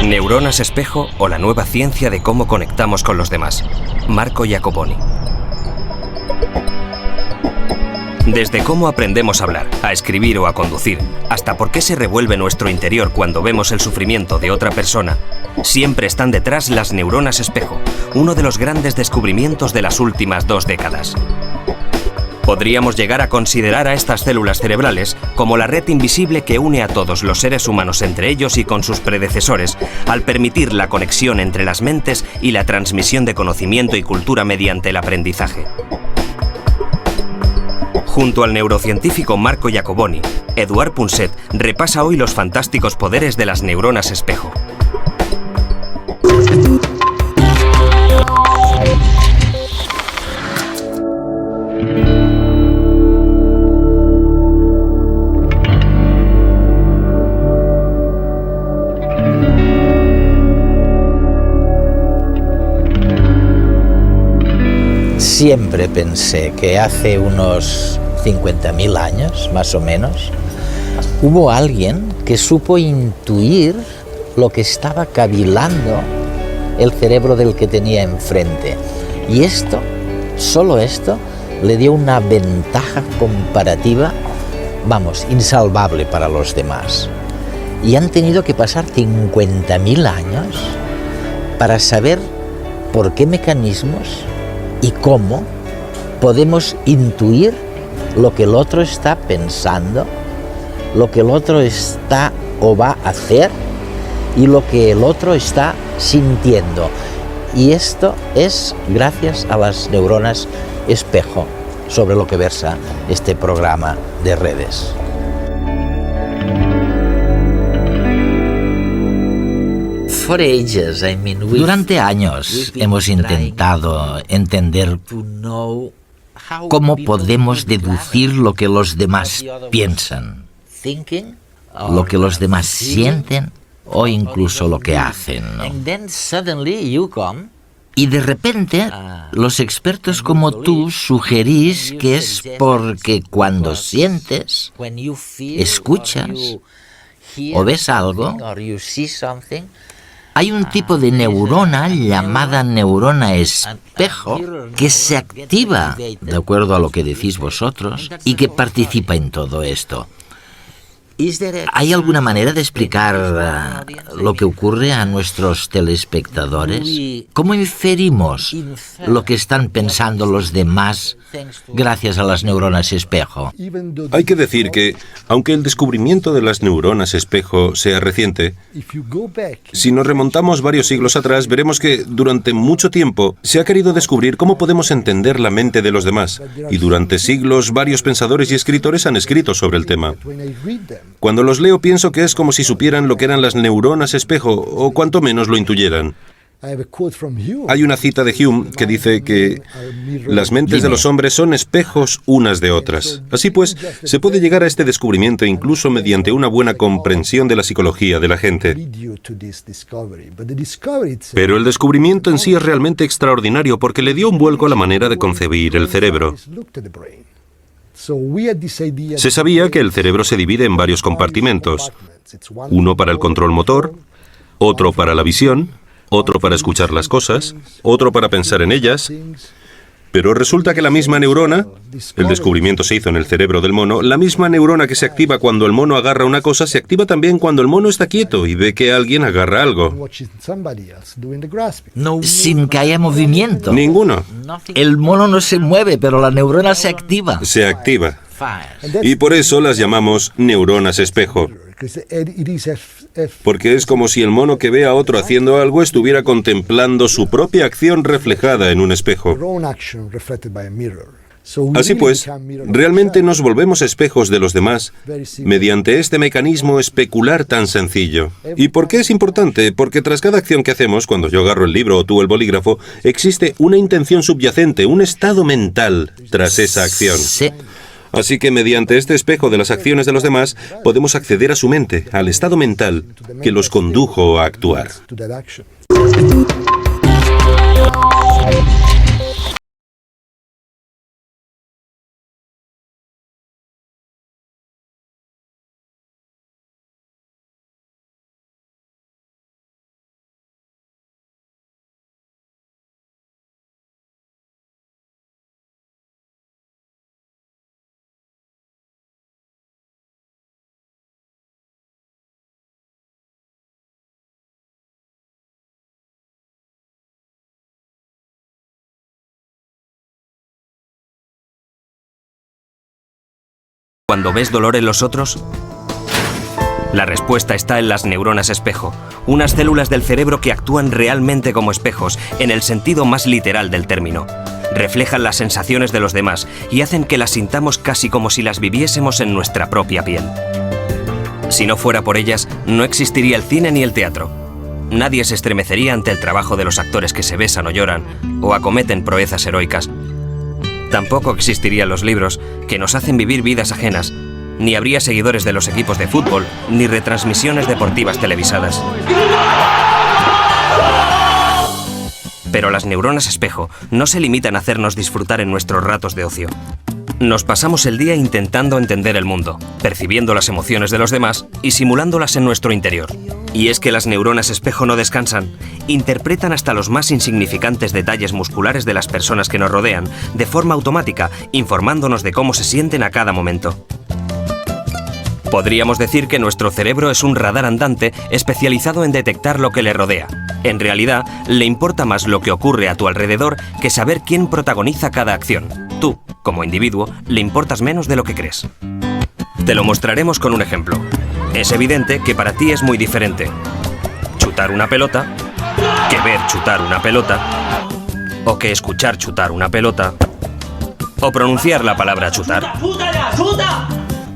Neuronas espejo o la nueva ciencia de cómo conectamos con los demás. Marco Iacoboni. Desde cómo aprendemos a hablar, a escribir o a conducir, hasta por qué se revuelve nuestro interior cuando vemos el sufrimiento de otra persona, siempre están detrás las neuronas espejo, uno de los grandes descubrimientos de las últimas 2 décadas. Podríamos llegar a considerar a estas células cerebrales como la red invisible que une a todos los seres humanos entre ellos y con sus predecesores, al permitir la conexión entre las mentes y la transmisión de conocimiento y cultura mediante el aprendizaje. Junto al neurocientífico Marco Iacoboni, Eduard Punset repasa hoy los fantásticos poderes de las neuronas espejo. Siempre pensé que hace unos 50.000 años, más o menos, hubo alguien que supo intuir lo que estaba cavilando el cerebro del que tenía enfrente. Y esto, solo esto, le dio una ventaja comparativa, vamos, insalvable para los demás. Y han tenido que pasar 50.000 años para saber por qué mecanismos y cómo podemos intuir lo que el otro está pensando, lo que el otro está o va a hacer y lo que el otro está sintiendo. Y esto es gracias a las neuronas espejo, sobre lo que versa este programa de redes. Durante años hemos intentado entender cómo podemos deducir lo que los demás piensan, lo que los demás sienten o incluso lo que hacen, ¿no? Y de repente, los expertos como tú sugerís que es porque cuando sientes, escuchas o ves algo, hay un tipo de neurona llamada neurona espejo que se activa, de acuerdo a lo que decís vosotros, y que participa en todo esto. ¿Hay alguna manera de explicar lo que ocurre a nuestros telespectadores? ¿Cómo inferimos lo que están pensando los demás gracias a las neuronas espejo? Hay que decir que, aunque el descubrimiento de las neuronas espejo sea reciente, si nos remontamos varios siglos atrás, veremos que durante mucho tiempo se ha querido descubrir cómo podemos entender la mente de los demás. Y durante siglos varios pensadores y escritores han escrito sobre el tema. Cuando los leo pienso que es como si supieran lo que eran las neuronas espejo, o cuanto menos lo intuyeran. Hay una cita de Hume que dice que las mentes de los hombres son espejos unas de otras. Así pues, se puede llegar a este descubrimiento incluso mediante una buena comprensión de la psicología de la gente. Pero el descubrimiento en sí es realmente extraordinario porque le dio un vuelco a la manera de concebir el cerebro. Se sabía que el cerebro se divide en varios compartimentos. Uno para el control motor, otro para la visión, otro para escuchar las cosas, otro para pensar en ellas. Pero resulta que la misma neurona, el descubrimiento se hizo en el cerebro del mono, la misma neurona que se activa cuando el mono agarra una cosa, se activa también cuando el mono está quieto y ve que alguien agarra algo. Sin que haya movimiento. Ninguno. El mono no se mueve, pero la neurona se activa. Se activa. Y por eso las llamamos neuronas espejo. Porque es como si el mono que ve a otro haciendo algo estuviera contemplando su propia acción reflejada en un espejo. Así pues, realmente nos volvemos espejos de los demás mediante este mecanismo especular tan sencillo. ¿Y por qué es importante? Porque tras cada acción que hacemos, cuando yo agarro el libro o tú el bolígrafo, existe una intención subyacente, un estado mental tras esa acción. Sí. Así que mediante este espejo de las acciones de los demás, podemos acceder a su mente, al estado mental que los condujo a actuar. cuando ves dolor en los otros? La respuesta está en las neuronas espejo, unas células del cerebro que actúan realmente como espejos, en el sentido más literal del término. Reflejan las sensaciones de los demás y hacen que las sintamos casi como si las viviésemos en nuestra propia piel. Si no fuera por ellas, no existiría el cine ni el teatro. Nadie se estremecería ante el trabajo de los actores que se besan o lloran, o acometen proezas heroicas. Tampoco existirían los libros, que nos hacen vivir vidas ajenas, ni habría seguidores de los equipos de fútbol, ni retransmisiones deportivas televisadas. Pero las neuronas espejo no se limitan a hacernos disfrutar en nuestros ratos de ocio. Nos pasamos el día intentando entender el mundo, percibiendo las emociones de los demás y simulándolas en nuestro interior. Y es que las neuronas espejo no descansan, interpretan hasta los más insignificantes detalles musculares de las personas que nos rodean, de forma automática, informándonos de cómo se sienten a cada momento. Podríamos decir que nuestro cerebro es un radar andante especializado en detectar lo que le rodea. En realidad, le importa más lo que ocurre a tu alrededor que saber quién protagoniza cada acción. Tú, como individuo, le importas menos de lo que crees. Te lo mostraremos con un ejemplo. Es evidente que para ti es muy diferente chutar una pelota, que ver chutar una pelota, o que escuchar chutar una pelota, o pronunciar la palabra chutar.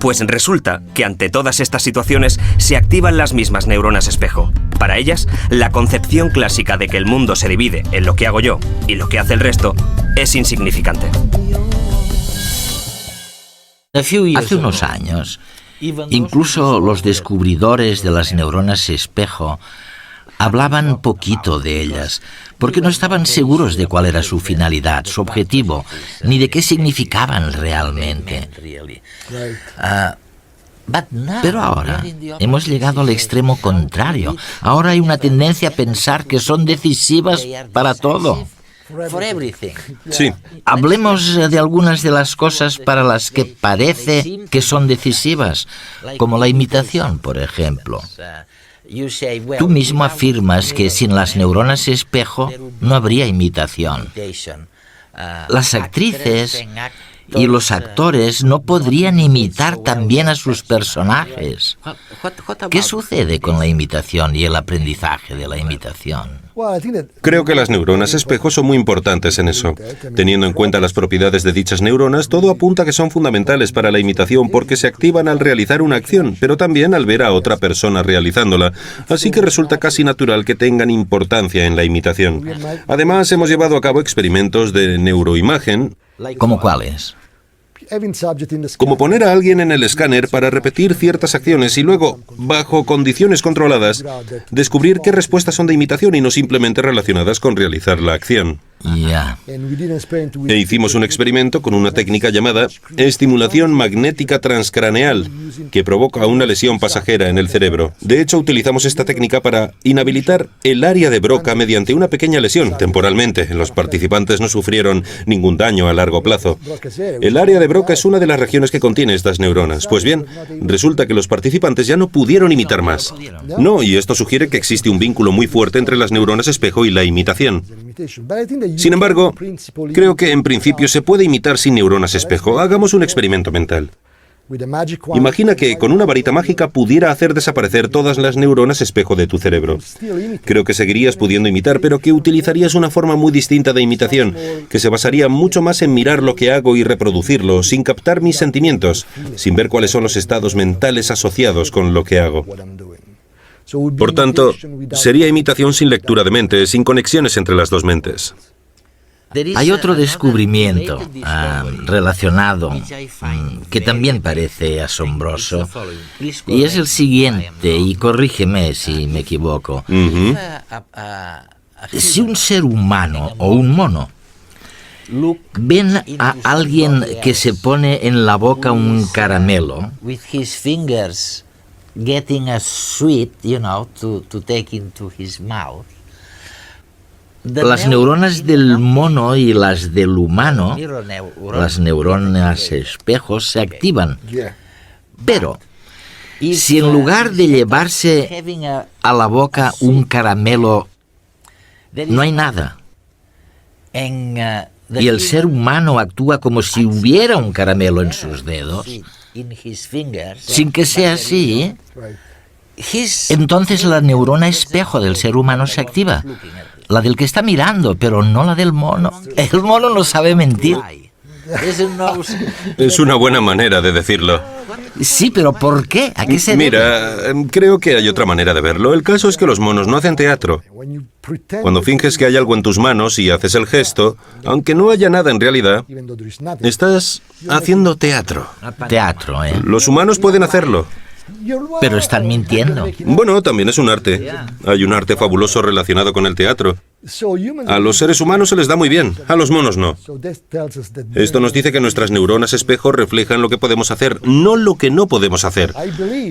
Pues resulta que ante todas estas situaciones se activan las mismas neuronas espejo. Para ellas, la concepción clásica de que el mundo se divide en lo que hago yo y lo que hace el resto es insignificante. Hace unos años, incluso los descubridores de las neuronas espejo hablaban poquito de ellas, porque no estaban seguros de cuál era su finalidad, su objetivo, ni de qué significaban realmente. Pero ahora hemos llegado al extremo contrario. Ahora hay una tendencia a pensar que son decisivas para todo. Sí. Hablemos de algunas de las cosas para las que parece que son decisivas, como la imitación, por ejemplo. Tú mismo afirmas que sin las neuronas espejo no habría imitación. Las actrices y los actores no podrían imitar también a sus personajes. ¿Qué sucede con la imitación y el aprendizaje de la imitación? Creo que las neuronas espejo son muy importantes en eso. Teniendo en cuenta las propiedades de dichas neuronas, todo apunta a que son fundamentales para la imitación porque se activan al realizar una acción, pero también al ver a otra persona realizándola. Así que resulta casi natural que tengan importancia en la imitación. Además, hemos llevado a cabo experimentos de neuroimagen. ¿Cómo cuáles? Como poner a alguien en el escáner para repetir ciertas acciones y luego, bajo condiciones controladas, descubrir qué respuestas son de imitación y no simplemente relacionadas con realizar la acción. Ya. E hicimos un experimento con una técnica llamada estimulación magnética transcraneal, que provoca una lesión pasajera en el cerebro. De hecho, utilizamos esta técnica para inhabilitar el área de Broca mediante una pequeña lesión, temporalmente. Los participantes no sufrieron ningún daño a largo plazo. El área de Broca es una de las regiones que contiene estas neuronas. Pues bien, resulta que los participantes ya no pudieron imitar más. No, y esto sugiere que existe un vínculo muy fuerte entre las neuronas espejo y la imitación. Sin embargo, creo que en principio se puede imitar sin neuronas espejo. Hagamos un experimento mental. Imagina que con una varita mágica pudiera hacer desaparecer todas las neuronas espejo de tu cerebro. Creo que seguirías pudiendo imitar, pero que utilizarías una forma muy distinta de imitación, que se basaría mucho más en mirar lo que hago y reproducirlo, sin captar mis sentimientos, sin ver cuáles son los estados mentales asociados con lo que hago. Por tanto, sería imitación sin lectura de mente, sin conexiones entre las dos mentes. Hay otro descubrimiento relacionado que también parece asombroso, y es el siguiente, y corrígeme si me equivoco. Si un ser humano o un mono ven a alguien que se pone en la boca un caramelo, getting a sweet, to take into his mouth, las neuronas del mono y las del humano, las neuronas espejos, se activan. Pero si en lugar de llevarse a la boca un caramelo, no hay nada, y el ser humano actúa como si hubiera un caramelo en sus dedos, Sin que sea así, entonces la neurona espejo del ser humano se activa. La del que está mirando, pero no la del mono. El mono no sabe mentir. Es una buena manera de decirlo. Sí, pero ¿por qué? ¿A qué se debe? Mira, creo que hay otra manera de verlo. El caso es que los monos no hacen teatro. Cuando finges que hay algo en tus manos y haces el gesto, aunque no haya nada en realidad, estás haciendo teatro. Teatro, ¿eh? Los humanos pueden hacerlo. Pero están mintiendo. Bueno, también es un arte. Hay un arte fabuloso relacionado con el teatro. A los seres humanos se les da muy bien, a los monos no. Esto nos dice que nuestras neuronas espejo reflejan lo que podemos hacer, no lo que no podemos hacer.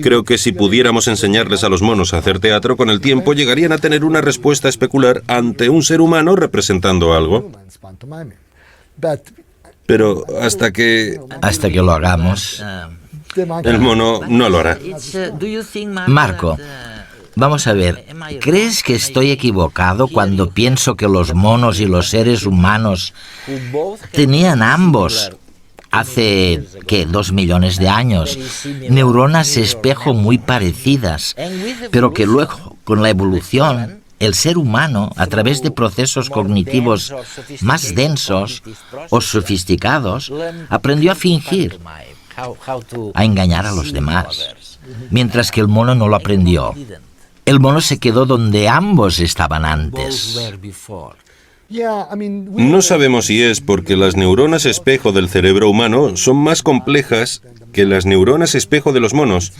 Creo que si pudiéramos enseñarles a los monos a hacer teatro, con el tiempo llegarían a tener una respuesta especular ante un ser humano representando algo. Pero hasta que lo hagamos. el mono no lo hará. Marco, vamos a ver, ¿crees que estoy equivocado cuando pienso que los monos y los seres humanos tenían ambos, hace, 2 millones de años, neuronas espejo muy parecidas, pero que luego, con la evolución, el ser humano, a través de procesos cognitivos más densos o sofisticados, aprendió a fingir, a engañar a los demás, mientras que el mono no lo aprendió? El mono se quedó donde ambos estaban antes. No sabemos si es porque las neuronas espejo del cerebro humano son más complejas que las neuronas espejo de los monos,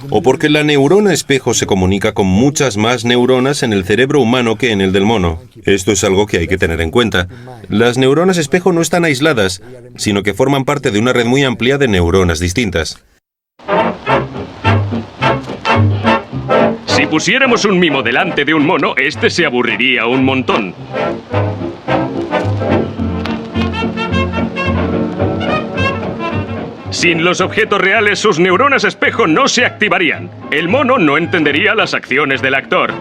o porque la neurona espejo se comunica con muchas más neuronas en el cerebro humano que en el del mono. Esto es algo que hay que tener en cuenta. Las neuronas espejo no están aisladas, sino que forman parte de una red muy amplia de neuronas distintas. Si pusiéramos un mimo delante de un mono, este se aburriría un montón. Sin los objetos reales, sus neuronas espejo no se activarían. El mono no entendería las acciones del actor.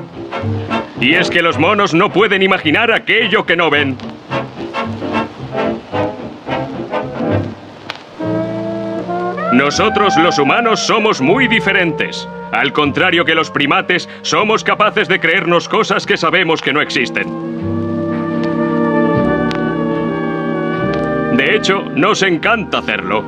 Y es que los monos no pueden imaginar aquello que no ven. Nosotros, los humanos, somos muy diferentes. Al contrario que los primates, somos capaces de creernos cosas que sabemos que no existen. De hecho, nos encanta hacerlo.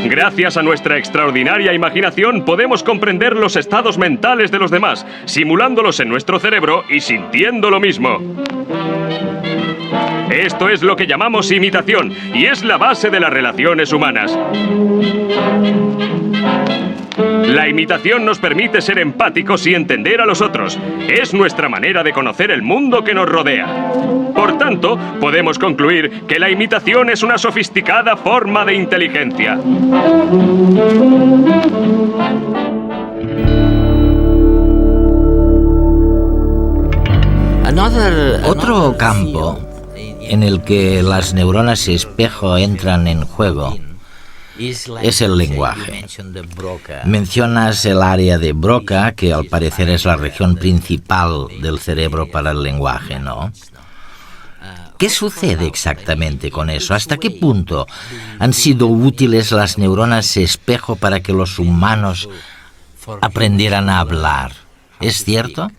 Gracias a nuestra extraordinaria imaginación, podemos comprender los estados mentales de los demás, simulándolos en nuestro cerebro y sintiendo lo mismo. Esto es lo que llamamos imitación, y es la base de las relaciones humanas. La imitación nos permite ser empáticos y entender a los otros. Es nuestra manera de conocer el mundo que nos rodea. Por tanto, podemos concluir que la imitación es una sofisticada forma de inteligencia. Otro campo en el que las neuronas espejo entran en juego es el lenguaje. Mencionas el área de Broca, que al parecer es la región principal del cerebro para el lenguaje, ¿no? ¿Qué sucede exactamente con eso? ¿Hasta qué punto han sido útiles las neuronas espejo para que los humanos aprendieran a hablar? ¿Es cierto?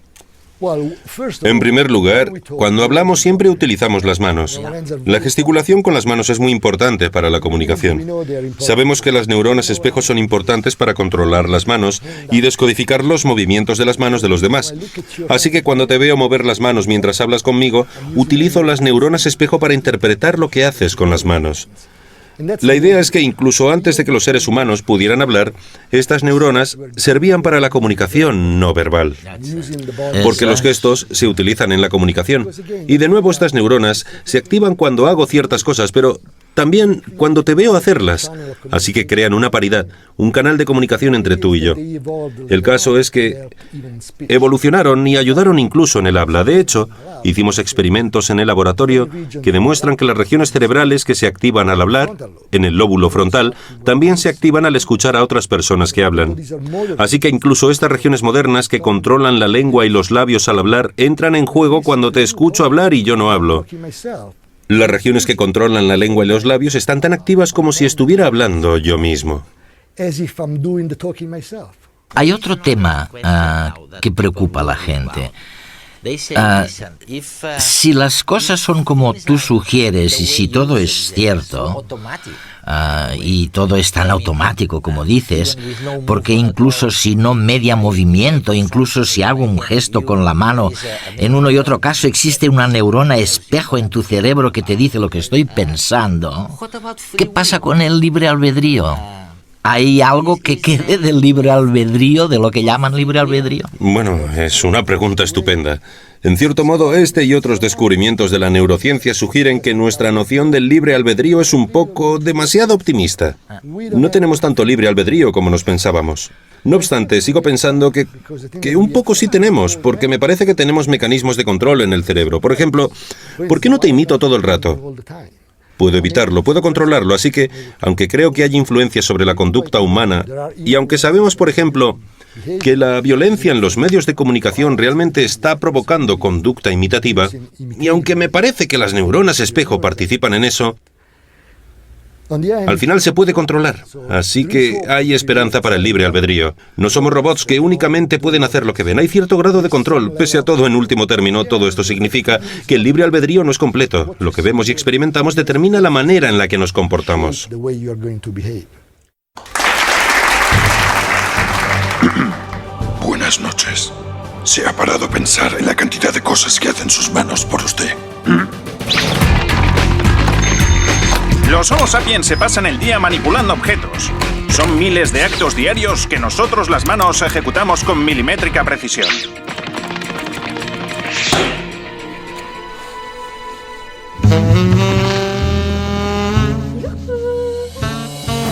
En primer lugar, cuando hablamos siempre utilizamos las manos. La gesticulación con las manos es muy importante para la comunicación. Sabemos que las neuronas espejo son importantes para controlar las manos y descodificar los movimientos de las manos de los demás. Así que cuando te veo mover las manos mientras hablas conmigo, utilizo las neuronas espejo para interpretar lo que haces con las manos. La idea es que incluso antes de que los seres humanos pudieran hablar, estas neuronas servían para la comunicación no verbal. Porque los gestos se utilizan en la comunicación. Y de nuevo estas neuronas se activan cuando hago ciertas cosas, pero también cuando te veo hacerlas. Así que crean una paridad, un canal de comunicación entre tú y yo. El caso es que evolucionaron y ayudaron incluso en el habla. De hecho, hicimos experimentos en el laboratorio que demuestran que las regiones cerebrales que se activan al hablar, en el lóbulo frontal, también se activan al escuchar a otras personas que hablan. Así que incluso estas regiones modernas que controlan la lengua y los labios al hablar entran en juego cuando te escucho hablar y yo no hablo. Las regiones que controlan la lengua y los labios están tan activas como si estuviera hablando yo mismo. Hay otro tema que preocupa a la gente. Si las cosas son como tú sugieres y si todo es cierto, y todo es tan automático como dices, porque incluso si no media movimiento, incluso si hago un gesto con la mano, en uno y otro caso existe una neurona espejo en tu cerebro que te dice lo que estoy pensando, ¿qué pasa con el libre albedrío? ¿Hay algo que quede del libre albedrío, de lo que llaman libre albedrío? Bueno, es una pregunta estupenda. En cierto modo, este y otros descubrimientos de la neurociencia sugieren que nuestra noción del libre albedrío es un poco demasiado optimista. No tenemos tanto libre albedrío como nos pensábamos. No obstante, sigo pensando que un poco sí tenemos, porque me parece que tenemos mecanismos de control en el cerebro. Por ejemplo, ¿por qué no te imito todo el rato? Puedo evitarlo, puedo controlarlo, así que, aunque creo que hay influencia sobre la conducta humana, y aunque sabemos, por ejemplo, que la violencia en los medios de comunicación realmente está provocando conducta imitativa, y aunque me parece que las neuronas espejo participan en eso, al final se puede controlar. Así que hay esperanza para el libre albedrío. No somos robots que únicamente pueden hacer lo que ven. Hay cierto grado de control. Pese a todo, en último término, todo esto significa que el libre albedrío no es completo. Lo que vemos y experimentamos determina la manera en la que nos comportamos. Buenas noches. ¿Se ha parado a pensar en la cantidad de cosas que hacen sus manos por usted? Los Homo sapiens se pasan el día manipulando objetos. Son miles de actos diarios que nosotros las manos ejecutamos con milimétrica precisión.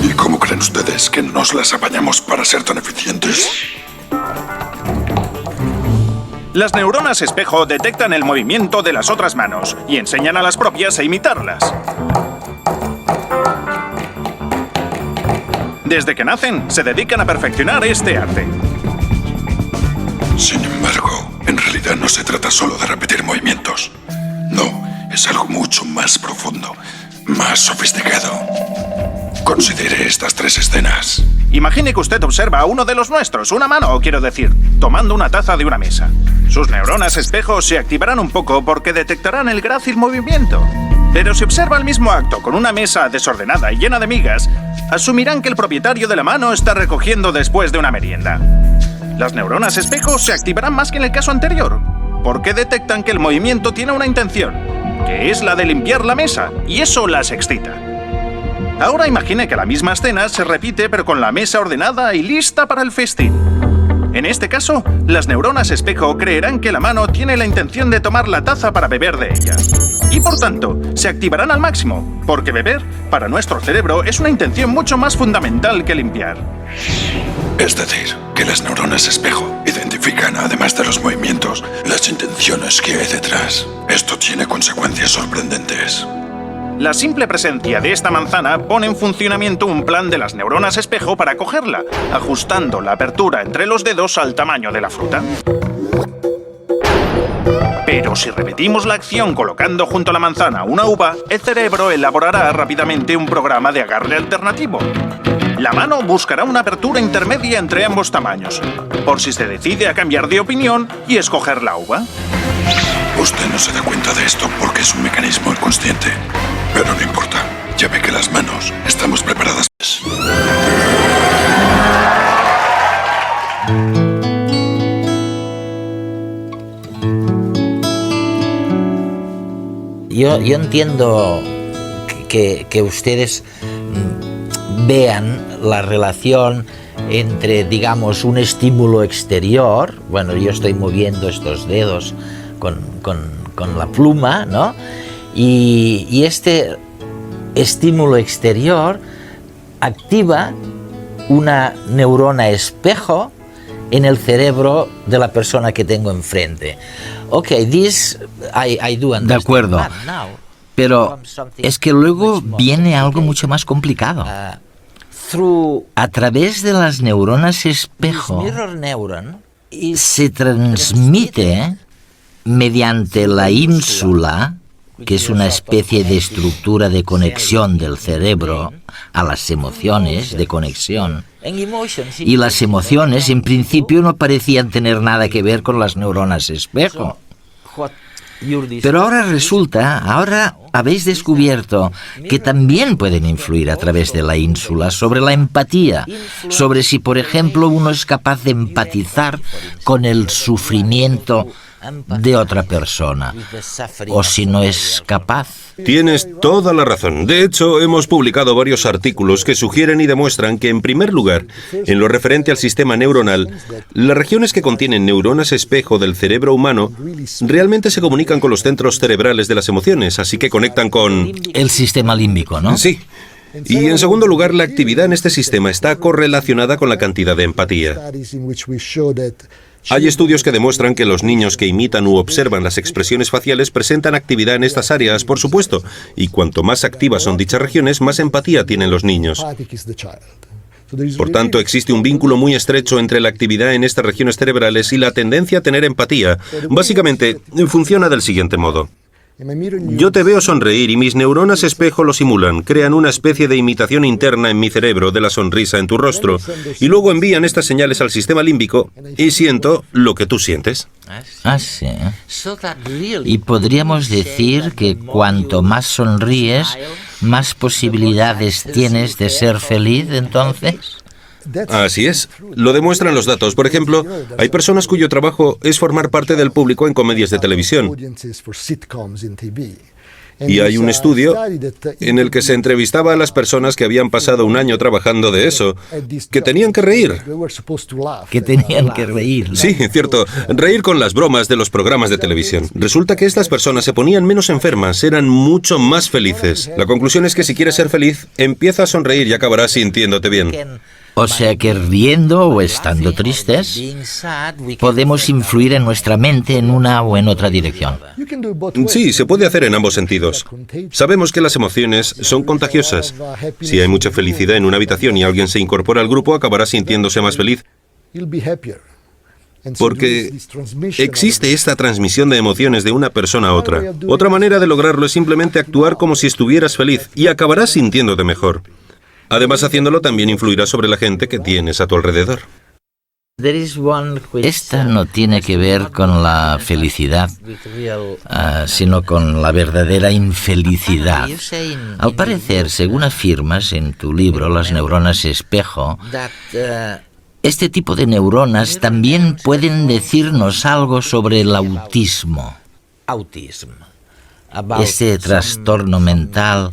¿Y cómo creen ustedes que nos las apañamos para ser tan eficientes? Las neuronas espejo detectan el movimiento de las otras manos y enseñan a las propias a imitarlas. Desde que nacen, se dedican a perfeccionar este arte. Sin embargo, en realidad no se trata solo de repetir movimientos. No, es algo mucho más profundo, más sofisticado. Considere estas 3 escenas. Imagine que usted observa a uno de los nuestros, una mano, quiero decir, tomando una taza de una mesa. Sus neuronas espejo se activarán un poco porque detectarán el grácil movimiento. Pero si observa el mismo acto con una mesa desordenada y llena de migas, asumirán que el propietario de la mano está recogiendo después de una merienda. Las neuronas espejo se activarán más que en el caso anterior, porque detectan que el movimiento tiene una intención, que es la de limpiar la mesa, y eso las excita. Ahora imagine que la misma escena se repite pero con la mesa ordenada y lista para el festín. En este caso, las neuronas espejo creerán que la mano tiene la intención de tomar la taza para beber de ella. Y por tanto, se activarán al máximo, porque beber, para nuestro cerebro, es una intención mucho más fundamental que limpiar. Es decir, que las neuronas espejo identifican, además de los movimientos, las intenciones que hay detrás. Esto tiene consecuencias sorprendentes. La simple presencia de esta manzana pone en funcionamiento un plan de las neuronas espejo para cogerla, ajustando la apertura entre los dedos al tamaño de la fruta. Pero si repetimos la acción colocando junto a la manzana una uva, el cerebro elaborará rápidamente un programa de agarre alternativo. La mano buscará una apertura intermedia entre ambos tamaños, por si se decide a cambiar de opinión y escoger la uva. Usted no se da cuenta de esto porque es un mecanismo inconsciente. Pero no importa, ya ve que las manos estamos preparadas. Yo entiendo que ustedes vean la relación entre, digamos, un estímulo exterior. Bueno, yo estoy moviendo estos dedos con la pluma, ¿no? Y este estímulo exterior activa una neurona espejo en el cerebro de la persona que tengo enfrente. Okay, this I do understand. De acuerdo. Pero es que luego viene algo mucho más complicado. A través de las neuronas espejo se transmite mediante la ínsula que es una especie de estructura de conexión del cerebro a las emociones, de conexión. Y las emociones, en principio, no parecían tener nada que ver con las neuronas espejo. Pero ahora habéis descubierto que también pueden influir a través de la ínsula sobre la empatía, sobre si, por ejemplo, uno es capaz de empatizar con el sufrimiento de otra persona, o si no es capaz. Tienes toda la razón. De hecho, hemos publicado varios artículos que sugieren y demuestran que, en primer lugar, en lo referente al sistema neuronal, las regiones que contienen neuronas espejo del cerebro humano realmente se comunican con los centros cerebrales de las emociones, así que conectan con... El sistema límbico, ¿no? Sí. Y en segundo lugar, la actividad en este sistema está correlacionada con la cantidad de empatía. Hay estudios que demuestran que los niños que imitan u observan las expresiones faciales presentan actividad en estas áreas, por supuesto, y cuanto más activas son dichas regiones, más empatía tienen los niños. Por tanto, existe un vínculo muy estrecho entre la actividad en estas regiones cerebrales y la tendencia a tener empatía. Básicamente, funciona del siguiente modo. Yo te veo sonreír y mis neuronas espejo lo simulan, crean una especie de imitación interna en mi cerebro de la sonrisa en tu rostro y luego envían estas señales al sistema límbico y siento lo que tú sientes. Ah, sí. Y podríamos decir que cuanto más sonríes, más posibilidades tienes de ser feliz, entonces. Así es. Lo demuestran los datos. Por ejemplo, hay personas cuyo trabajo es formar parte del público en comedias de televisión. Y hay un estudio en el que se entrevistaba a las personas que habían pasado un año trabajando de eso, que tenían que reír. Que tenían que reír. Sí, cierto. Reír con las bromas de los programas de televisión. Resulta que estas personas se ponían menos enfermas, eran mucho más felices. La conclusión es que si quieres ser feliz, empieza a sonreír y acabarás sintiéndote bien. O sea que riendo o estando tristes, podemos influir en nuestra mente en una o en otra dirección. Sí, se puede hacer en ambos sentidos. Sabemos que las emociones son contagiosas. Si hay mucha felicidad en una habitación y alguien se incorpora al grupo, acabará sintiéndose más feliz. Porque existe esta transmisión de emociones de una persona a otra. Otra manera de lograrlo es simplemente actuar como si estuvieras feliz y acabarás sintiéndote mejor. Además, haciéndolo también influirá sobre la gente que tienes a tu alrededor. Esta no tiene que ver con la felicidad, sino con la verdadera infelicidad. Al parecer, según afirmas en tu libro, Las neuronas espejo, este tipo de neuronas también pueden decirnos algo sobre el autismo. Este trastorno mental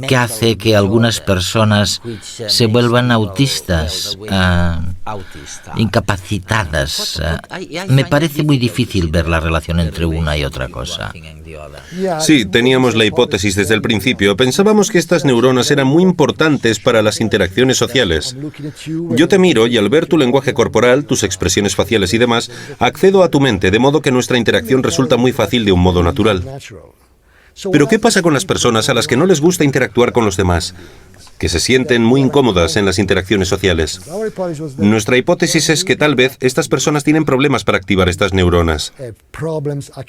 que hace que algunas personas se vuelvan autistas, incapacitadas. Me parece muy difícil ver la relación entre una y otra cosa. Sí, teníamos la hipótesis desde el principio. Pensábamos que estas neuronas eran muy importantes para las interacciones sociales. Yo te miro y al ver tu lenguaje corporal, tus expresiones faciales y demás, accedo a tu mente, de modo que nuestra interacción resulta muy fácil de un modo natural. Pero ¿qué pasa con las personas a las que no les gusta interactuar con los demás? Que se sienten muy incómodas en las interacciones sociales. Nuestra hipótesis es que tal vez estas personas tienen problemas para activar estas neuronas.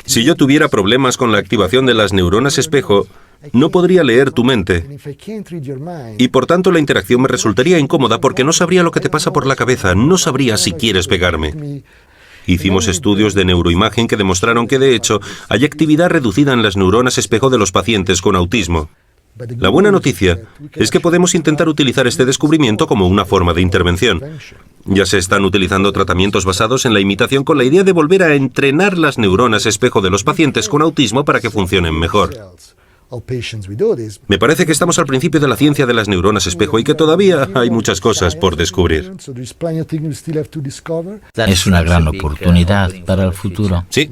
Si yo tuviera problemas con la activación de las neuronas espejo, no podría leer tu mente. Y por tanto la interacción me resultaría incómoda porque no sabría lo que te pasa por la cabeza, no sabría si quieres pegarme. Hicimos estudios de neuroimagen que demostraron que, de hecho, hay actividad reducida en las neuronas espejo de los pacientes con autismo. La buena noticia es que podemos intentar utilizar este descubrimiento como una forma de intervención. Ya se están utilizando tratamientos basados en la imitación con la idea de volver a entrenar las neuronas espejo de los pacientes con autismo para que funcionen mejor. Me parece que estamos al principio de la ciencia de las neuronas espejo y que todavía hay muchas cosas por descubrir. Es una gran oportunidad para el futuro. Sí.